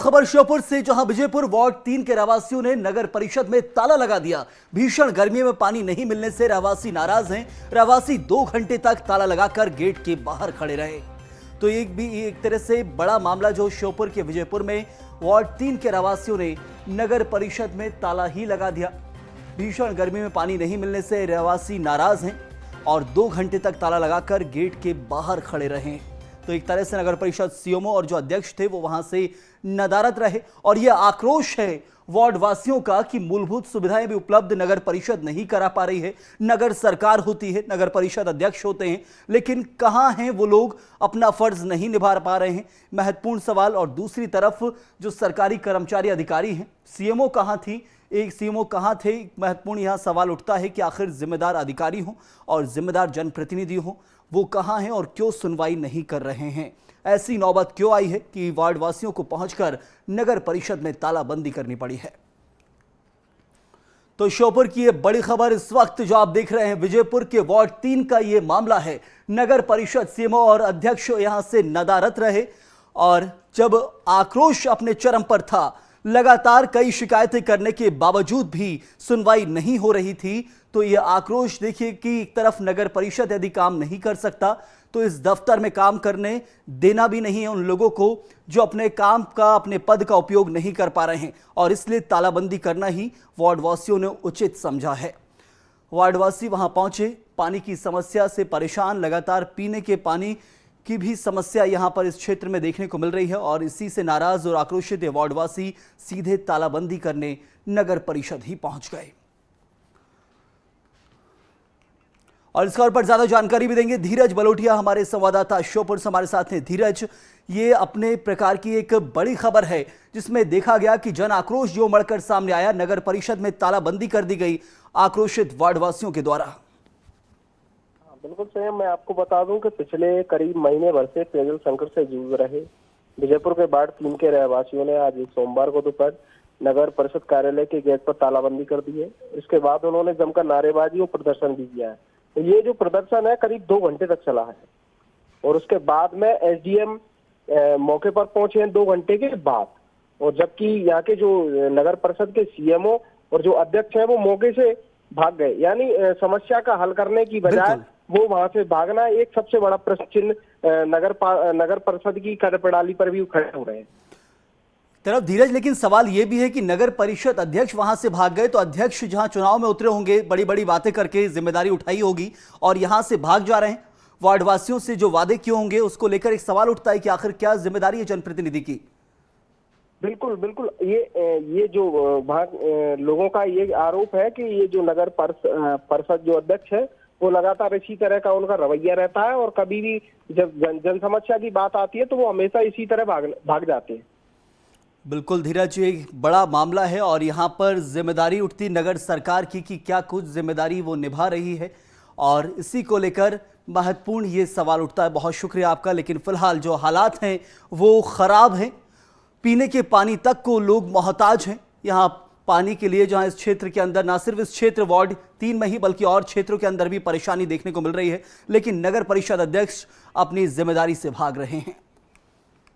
खबर श्योपुर से, जहां विजयपुर वार्ड 3 के रहवासियों ने नगर परिषद में ताला लगा दिया। भीषण गर्मी में पानी नहीं मिलने से रहवासी नाराज हैं। रहवासी 2 घंटे तक ताला लगाकर गेट के बाहर खड़े रहे। तो एक तरह से बड़ा मामला जो श्योपुर के विजयपुर में वार्ड 3 के रहवासियों ने नगर परिषद में ताला ही लगा दिया। भीषण गर्मी में पानी नहीं मिलने से रहवासी नाराज हैं और 2 घंटे तक ताला लगाकर गेट के बाहर खड़े रहे। तो एक तरह से नगर परिषद सीएमओ और जो अध्यक्ष थे वो वहां से नदारद रहे। और यह आक्रोश है वार्ड वासियों का कि मूलभूत सुविधाएं भी उपलब्ध नगर परिषद नहीं करा पा रही है। नगर सरकार होती है, नगर परिषद अध्यक्ष होते हैं, लेकिन कहां हैं वो लोग, अपना फर्ज नहीं निभा पा रहे हैं। महत्वपूर्ण सवाल। और दूसरी तरफ जो सरकारी कर्मचारी अधिकारी हैं, सीएमओ कहां थी, एक सीएमओ कहां थे, महत्वपूर्ण यहां सवाल उठता है कि आखिर जिम्मेदार अधिकारी हों और जिम्मेदार जनप्रतिनिधि हों, वो कहां हैं और क्यों सुनवाई नहीं कर रहे हैं। ऐसी नौबत क्यों आई है कि वार्ड वासियों को पहुंचकर नगर परिषद में तालाबंदी करनी पड़ी है। तो श्योपुर की ये बड़ी खबर इस वक्त जो आप देख रहे हैं, विजयपुर के वार्ड 3 का ये मामला है। नगर परिषद सीएमओ और अध्यक्ष यहां से नदारद रहे और जब आक्रोश अपने चरम पर था, लगातार कई शिकायतें करने के बावजूद भी सुनवाई नहीं हो रही थी। तो यह आक्रोश देखिए कि एक तरफ नगर परिषद यदि काम नहीं कर सकता तो इस दफ्तर में काम करने देना भी नहीं है उन लोगों को जो अपने काम का, अपने पद का उपयोग नहीं कर पा रहे हैं, और इसलिए तालाबंदी करना ही वार्डवासियों ने उचित समझा है। वार्डवासी वहां पहुंचे, पानी की समस्या से परेशान, लगातार पीने के पानी की भी समस्या यहां पर इस क्षेत्र में देखने को मिल रही है और इसी से नाराज और आक्रोशित वार्डवासी सीधे तालाबंदी करने नगर परिषद ही पहुंच गए। और इसका पर ज्यादा जानकारी भी देंगे धीरज बलोटिया, हमारे संवाददाता श्योपुर से हमारे साथ हैं। धीरज, ये अपने प्रकार की एक बड़ी खबर है जिसमें देखा गया कि जन आक्रोश जो उमड़कर सामने आया, नगर परिषद में तालाबंदी कर दी गई आक्रोशित वार्डवासियों के द्वारा। बिल्कुल सही। मैं आपको बता दूं कि पिछले करीब महीने भर से पेयजल संकट से जूझ रहे विजयपुर के वार्ड 3 के रहवासियों ने आज सोमवार को दोपहर नगर परिषद कार्यालय के गेट पर तालाबंदी कर दी है। इसके बाद उन्होंने जमकर नारेबाजी और प्रदर्शन भी किया है। तो ये जो प्रदर्शन है करीब 2 घंटे तक चला है और उसके बाद में एसडीएम मौके पर पहुंचे हैं 2 घंटे के बाद। और जबकि यहाँ के जो नगर परिषद के सीएमओ और जो अध्यक्ष है वो मौके से भाग गए, यानी समस्या का हल करने की बजाय वो वहां से भागना एक सबसे बड़ा प्रश्न चिन्ह नगर परिषद की कार्यप्रणाली पर भी खड़े हो रहे हैं। तरफ धीरज, लेकिन सवाल यह भी है कि नगर परिषद अध्यक्ष वहां से भाग गए तो अध्यक्ष जहां चुनाव में उतरे होंगे, बड़ी बड़ी बातें करके जिम्मेदारी उठाई होगी और यहां से भाग जा रहे हैं। वार्डवासियों से जो वादे किए होंगे उसको लेकर एक सवाल उठता है कि आखिर क्या जिम्मेदारी है जनप्रतिनिधि की। बिल्कुल बिल्कुल। ये जो लोगों का ये आरोप है कि ये जो नगर परिषद जो अध्यक्ष है वो लगातार इसी तरह का उनका रवैया रहता है और कभी भी जब जन समस्या की बात आती है तो वो हमेशा इसी तरह भाग जाते हैं। बिल्कुल धीरज, ये एक बड़ा मामला है और यहाँ पर जिम्मेदारी उठती नगर सरकार की कि क्या कुछ जिम्मेदारी वो निभा रही है और इसी को लेकर महत्वपूर्ण ये सवाल उठता है। बहुत शुक्रिया आपका, लेकिन फिलहाल जो हालात हैं वो खराब हैं। पीने के पानी तक को लोग मोहताज हैं। यहाँ पानी के लिए जहाँ इस क्षेत्र के अंदर, ना सिर्फ इस क्षेत्र वार्ड 3 में ही बल्कि और क्षेत्रों के अंदर भी परेशानी देखने को मिल रही है, लेकिन नगर परिषद अध्यक्ष अपनी जिम्मेदारी से भाग रहे हैं।